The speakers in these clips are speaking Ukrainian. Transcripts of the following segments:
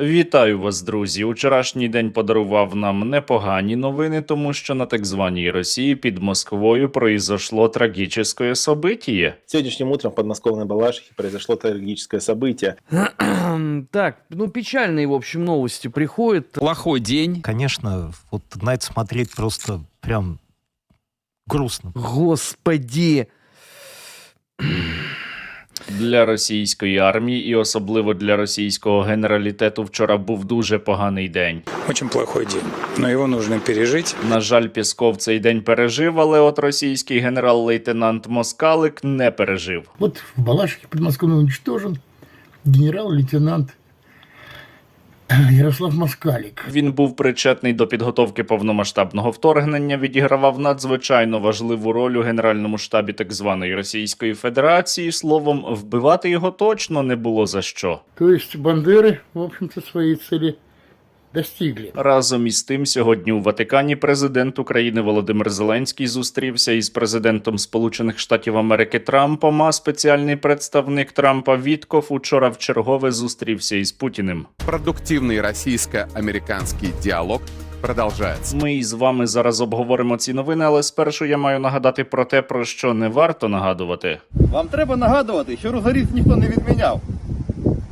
Вітаю вас, друзі! Учорашній день подарував нам непогані новини, тому що на так званій Росії під Москвою произошло трагічне событие. Сегодняшним утром в подмосковной Балашихе произошло трагическое событие. Так, печальные, в общем, новости приходят. Плохой день. Конечно, вот на это смотреть просто прям грустно. Господи. Для російської армії і особливо для російського генералітету вчора був дуже поганий день. Очень плохой день, но его нужно пережить. На жаль, Пєсков цей день пережив, але от російський генерал-лейтенант Москалик не пережив. Вот в Балашихе подмосковный уничтожен генерал-лейтенант Ярослав Москалик. Він був причетний до підготовки повномасштабного вторгнення, відігравав надзвичайно важливу роль у Генеральному штабі так званої Російської Федерації. Словом, вбивати його точно не було за що. То есть Бандеры, в общем-то, своей цели достигли. Разом із тим, сьогодні у Ватикані президент України Володимир Зеленський зустрівся із президентом Сполучених Штатів Америки Трампом, а спеціальний представник Трампа Вітков учора вчергове зустрівся із Путіним. Продуктивный российско-американский диалог продолжается. Ми із вами зараз обговоримо ці новини, але спершу я маю нагадати про те, про що не варто нагадувати. Вам треба нагадувати, що Рузаріст ніхто не відміняв.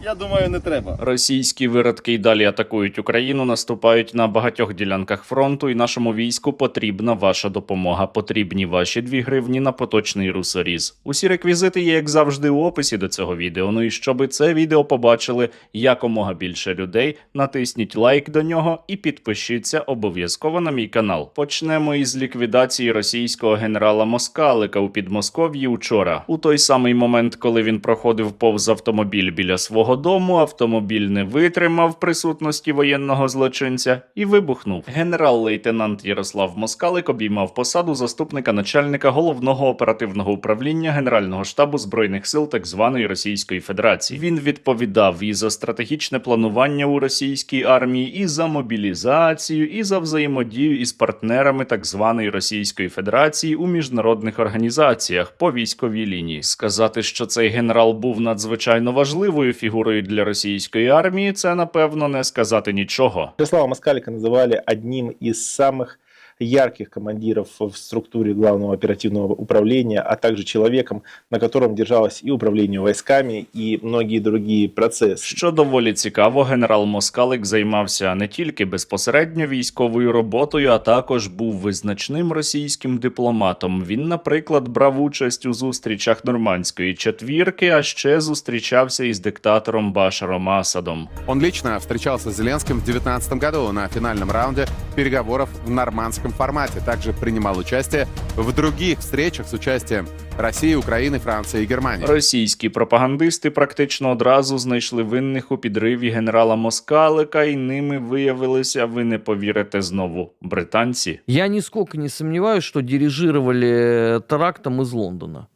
Я думаю, не треба. Російські виродки й далі атакують Україну, наступають на багатьох ділянках фронту, і нашому війську потрібна ваша допомога. Потрібні ваші 2 гривні на поточний русоріз. Усі реквізити є, як завжди, у описі до цього відео. Ну і щоби це відео побачили якомога більше людей, натисніть лайк до нього і підпишіться обов'язково на мій канал. Почнемо із ліквідації російського генерала Москалика у Підмосков'ї учора. У той самий момент, коли він проходив повз автомобіль біля свого дому, автомобіль не витримав присутності воєнного злочинця і вибухнув. Генерал-лейтенант Ярослав Москалик обіймав посаду заступника начальника Головного оперативного управління Генерального штабу Збройних сил так званої Російської Федерації. Він відповідав і за стратегічне планування у російській армії, і за мобілізацію, і за взаємодію із партнерами так званої Російської Федерації у міжнародних організаціях по військовій лінії. Сказати, що цей генерал був надзвичайно важливою фігурою для російської армії, це, напевно, не сказати нічого. Ярослава Москалика называли одним из самых ярких командиров в структуре Главного оперативного управления, а также человеком, на котором держалось и управление войсками, и многие другие процессы. Що доволі цікаво, генерал Москалик займався не тільки безпосередньо військовою роботою, а також був визначним російським дипломатом. Він, наприклад, брав участь у зустрічах Нормандської четвірки, а ще зустрічався із диктатором Башаром Асадом. Он лично встречался с Зеленским в 2019 году на финальном раунде переговоров в нормандском формате. Также принимал участие в других встречах с участием России, Украины, Франции и Германии. Російські пропагандисти практично одразу знайшли винних у підриві генерала Москалика, і ними виявилися, ви не повірите знову, британці. Я нисколько не сомневаюсь, что дирижировали терактом из Лондона.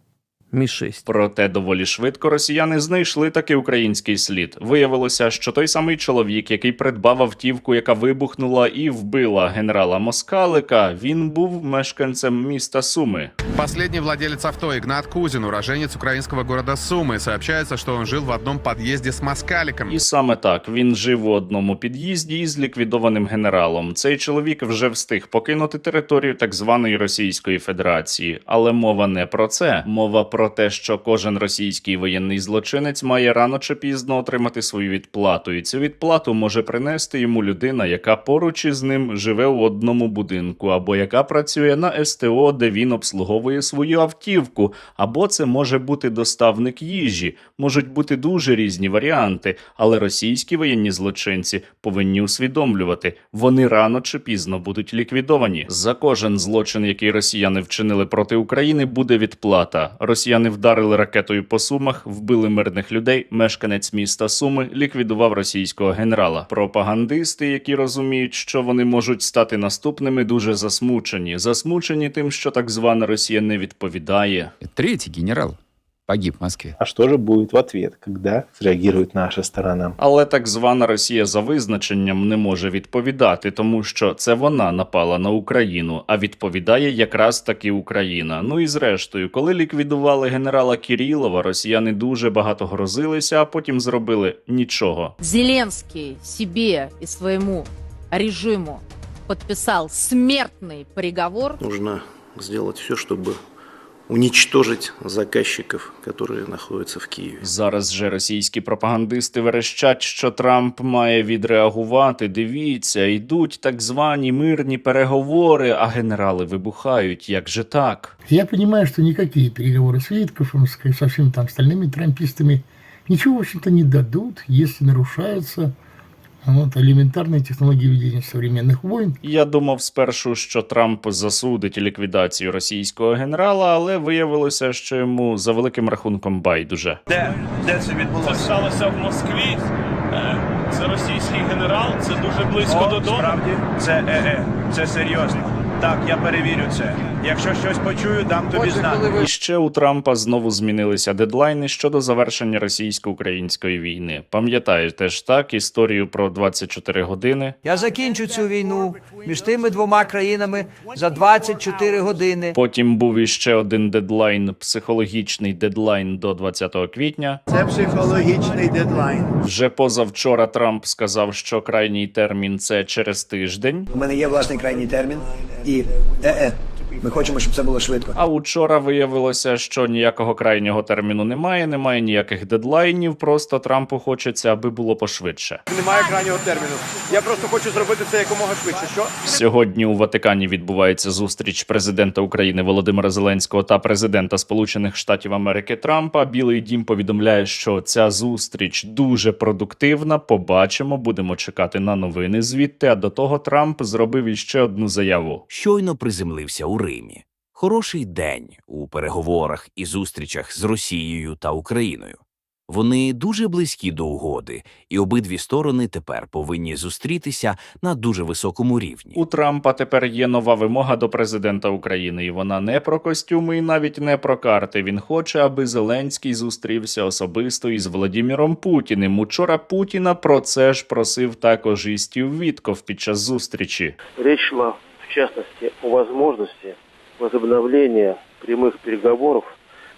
Ми-6. Проте доволі швидко росіяни знайшли таки український слід. Виявилося, що той самий чоловік, який придбав автівку, яка вибухнула і вбила генерала Москалика, він був мешканцем міста Суми. Последний владелец авто Игнат Кузин, уроженец украинского города Сумы. Сообщается, что он жил в одном подъезде с Москаликом. І саме так, він жив у одному під'їзді із ліквідованим генералом. Цей чоловік вже встиг покинути територію так званої Російської Федерації. Але мова не про це. Мова про те, що кожен російський воєнний злочинець має рано чи пізно отримати свою відплату. І цю відплату може принести йому людина, яка поруч із ним живе у одному будинку, або яка працює на СТО, де він обслуговує свою автівку, або це може бути доставник їжі. Можуть бути дуже різні варіанти, але російські воєнні злочинці повинні усвідомлювати, вони рано чи пізно будуть ліквідовані. За кожен злочин, який росіяни вчинили проти України, буде відплата. Росіяни вдарили ракетою по Сумах, вбили мирних людей, мешканець міста Суми ліквідував російського генерала. Пропагандисти, які розуміють, що вони можуть стати наступними, дуже засмучені. Засмучені тим, що так звана Росія не відповідає. Третий генерал. погиб в Москве. А что же будет в ответ, когда среагирует наша сторона? Але так звана Росія за визначенням не може відповідати, тому що це вона напала на Україну, а відповідає якраз таки Україна. Ну і зрештою, коли ліквідували генерала Кірілова, росіяни дуже багато грозилися, а потім зробили нічого. Зеленский себе и своему режиму подписал смертный приговор. Нужно сделать все, чтобы уничтожить заказчиков, которые находятся в Киеве. Зараз же російські пропагандисти верещать, що Трамп має відреагувати. Дивіться, йдуть так звані мирні переговори, а генерали вибухають. Як же так? Я понимаю, что никакие переговоры с Виткофом, со всеми там остальными трампистами ничего, в общем-то, не дадут, если нарушаются элементарные технологии ведения современных войн. Я думав спершу, що Трамп засудить ліквідацію російського генерала, але виявилося, що йому за великим рахунком байдуже. Де це відбулося? Це сталося в Москві. Це російський генерал, це дуже близько додому. Справді, це серйозно. Так, я перевірю це. Якщо щось почую, дам тобі знати. І ще у Трампа знову змінилися дедлайни щодо завершення російсько-української війни. Пам'ятаєте ж так історію про 24 години? Я закінчу цю війну між тими двома країнами за 24 години. Потім був іще один дедлайн, психологічний дедлайн до 20 квітня. Це психологічний дедлайн. Вже позавчора Трамп сказав, що крайній термін – це через тиждень. У мене є власний крайній термін і ми хочемо, щоб це було швидко. А учора виявилося, що ніякого крайнього терміну немає ніяких дедлайнів, просто Трампу хочеться, аби було пошвидше. Немає крайнього терміну. Я просто хочу зробити це якомога швидше. Що? Сьогодні у Ватикані відбувається зустріч президента України Володимира Зеленського та президента Сполучених Штатів Америки Трампа. Білий дім повідомляє, що ця зустріч дуже продуктивна. Побачимо, будемо чекати на новини звідти. А до того Трамп зробив іще одну заяву. Щойно приземлився у Римі. Хороший день у переговорах і зустрічах з Росією та Україною. Вони дуже близькі до угоди, і обидві сторони тепер повинні зустрітися на дуже високому рівні. У Трампа тепер є нова вимога до президента України, і вона не про костюми і навіть не про карти. Він хоче, аби Зеленський зустрівся особисто із Владимиром Путіним. Учора Путіна про це ж просив також і Стів Вітков під час зустрічі. Речь шла, в частности, о возможности возобновления прямых переговоров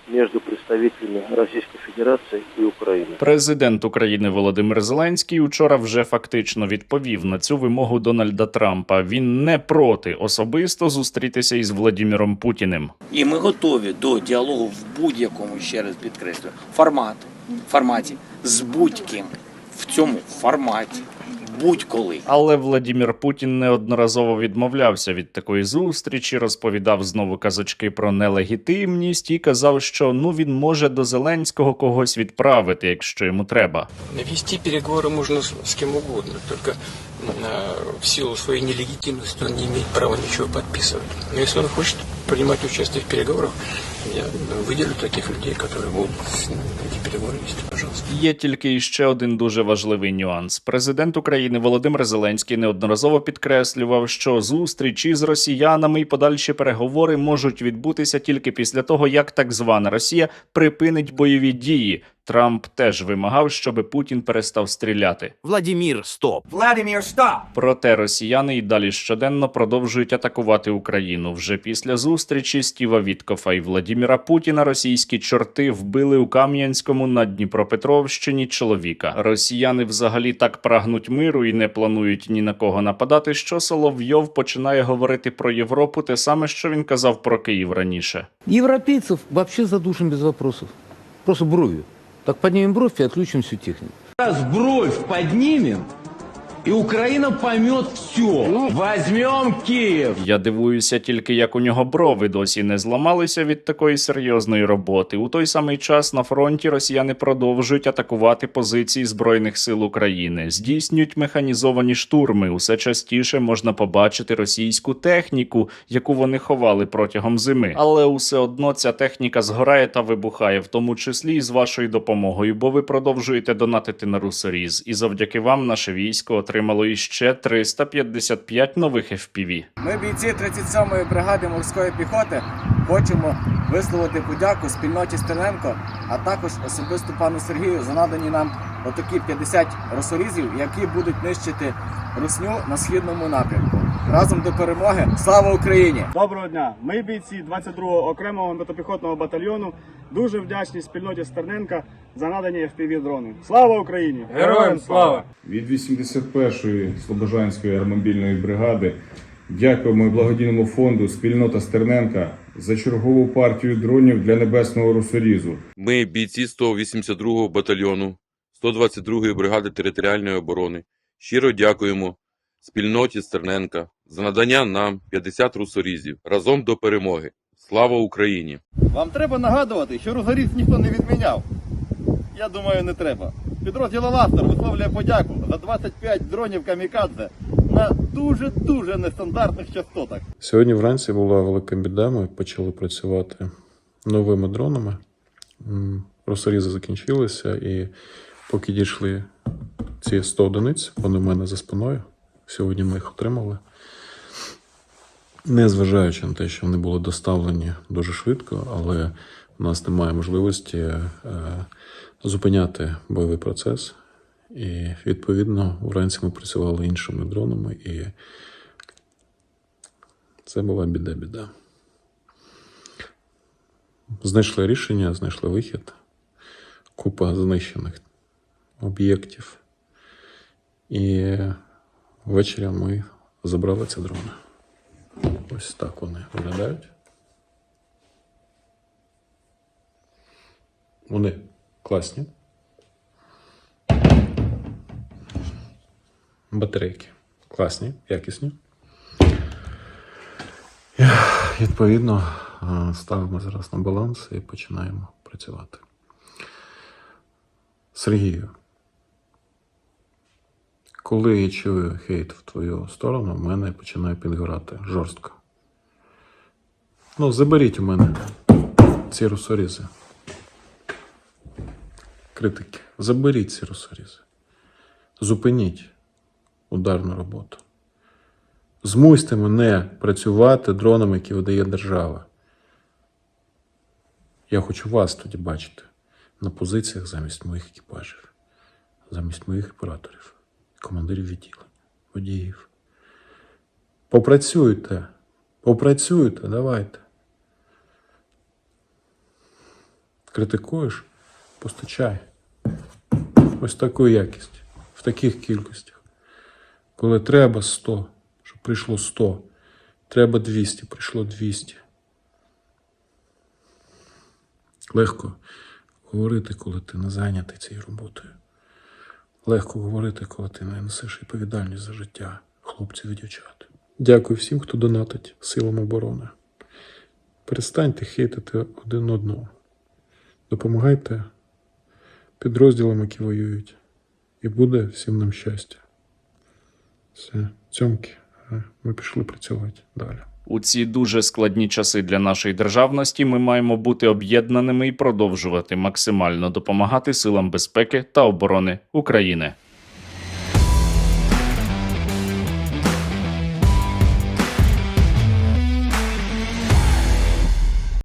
между представителями Російської Федерації і України. Президент України Володимир Зеленський учора вже фактично відповів на цю вимогу Дональда Трампа. Він не проти особисто зустрітися із Владимиром Путіним. І ми готові до діалогу в будь-якому, ще раз підкреслюю, форматі, з будь-ким в цьому форматі. Будь-коли. Але Владимир Путін неодноразово відмовлявся від такої зустрічі, розповідав знову казочки про нелегітимність і казав, що він може до Зеленського когось відправити, якщо йому треба. Вести переговори можна з ким угодно, тільки в силу своєї нелегітимності він не має права нічого підписувати. Но якщо він хоче приймати участь в переговорах, я виділю таких людей, які будуть ці переговори вести, пожалуйста. Є тільки ще один дуже важливий нюанс. Президент України Володимир Зеленський неодноразово підкреслював, що зустрічі з росіянами і подальші переговори можуть відбутися тільки після того, як так звана Росія припинить бойові дії. Трамп теж вимагав, щоб Путін перестав стріляти. Владимир, стоп! Владимир, стоп! Проте росіяни й далі щоденно продовжують атакувати Україну. Вже після зустрічі Стіва Віткофа і Владимира Путіна російські чорти вбили у Кам'янському на Дніпропетровщині чоловіка. Росіяни взагалі так прагнуть миру і не планують ні на кого нападати, що Соловйов починає говорити про Європу те саме, що він казав про Київ раніше. Европейцев вообще задушим без вопросов. Просто бровью. Так поднимем бровь и отключим всю технику. Раз бровь поднимем, и Украина поймет все. Возьмем Киев. Я дивуюся тільки, як у нього брови досі не зламалися від такої серйозної роботи. У той самий час на фронті росіяни продовжують атакувати позиції Збройних сил України. Здійснюють механізовані штурми. Усе частіше можна побачити російську техніку, яку вони ховали протягом зими. Але усе одно ця техніка згорає та вибухає, в тому числі і з вашою допомогою, бо ви продовжуєте донатити на Русоріз. І завдяки вам наше військо отримує отримало іще 355 нових FPV. Ми, бійці 37-ї бригади морської піхоти, хочемо висловити подяку спільноті Стерненко, а також особисто пану Сергію за надані нам отакі 50 росорізів, які будуть нищити русню на східному напрямку. Разом до перемоги! Слава Україні! Доброго дня! Ми, бійці 22-го окремого мотопіхотного батальйону, дуже вдячні спільноті Стерненка за надані FPV-дрони. Слава Україні! Героям слава! Від 81-ї Слобожанської аеромобільної бригади дякуємо благодійному фонду «Спільнота Стерненка» за чергову партію дронів для небесного русорізу. Ми, бійці 182-го батальйону 122-ї бригади територіальної оборони, щиро дякуємо спільноті Стерненка за надання нам 50 русорізів. Разом до перемоги. Слава Україні! Вам треба нагадувати, що русоріз ніхто не відміняв. Я думаю, не треба. Підрозділ «Аластер» висловлює подяку за 25 дронів «Камікадзе» на дуже нестандартних частотах. Сьогодні вранці була велика біда, ми почали працювати новими дронами. Русорізи закінчилися, і поки дійшли ці 100 одиниць, вони в мене за спиною. Сьогодні ми їх отримали. Незважаючи на те, що вони були доставлені дуже швидко, але у нас немає можливості зупиняти бойовий процес. І, відповідно, вранці ми працювали іншими дронами, і це була біда. Знайшли рішення, знайшли вихід, купа знищених об'єктів. І ввечері ми забрали ці дрони. Ось так вони виглядають. Вони класні. Батарейки класні, якісні. І, відповідно, ставимо зараз на баланс і починаємо працювати. Сергію, коли я чую хейт в твою сторону, в мене починає підгорати жорстко. Заберіть у мене ці русорізи. Критики, заберіть ці русорізи. Зупиніть ударну роботу. Змусьте мене працювати дронами, які видає держава. Я хочу вас тоді бачити на позиціях замість моїх екіпажів, замість моїх операторів, командирів відділень, водіїв. Попрацюйте, давайте. Критикуєш? Постачай. Ось таку якість, в таких кількостях. Коли треба 100, щоб прийшло 100. Треба 200, прийшло 200. Легко говорити, коли ти не зайнятий цією роботою. Легко говорити, коли ти не несеш відповідальність за життя хлопців і дівчат. Дякую всім, хто донатить силам оборони. Перестаньте хейтити один одного. Допомагайте підрозділам, які воюють. І буде всім нам щастя. Все, цьомки, ми пішли працювати далі. У ці дуже складні часи для нашої державності ми маємо бути об'єднаними і продовжувати максимально допомагати силам безпеки та оборони України.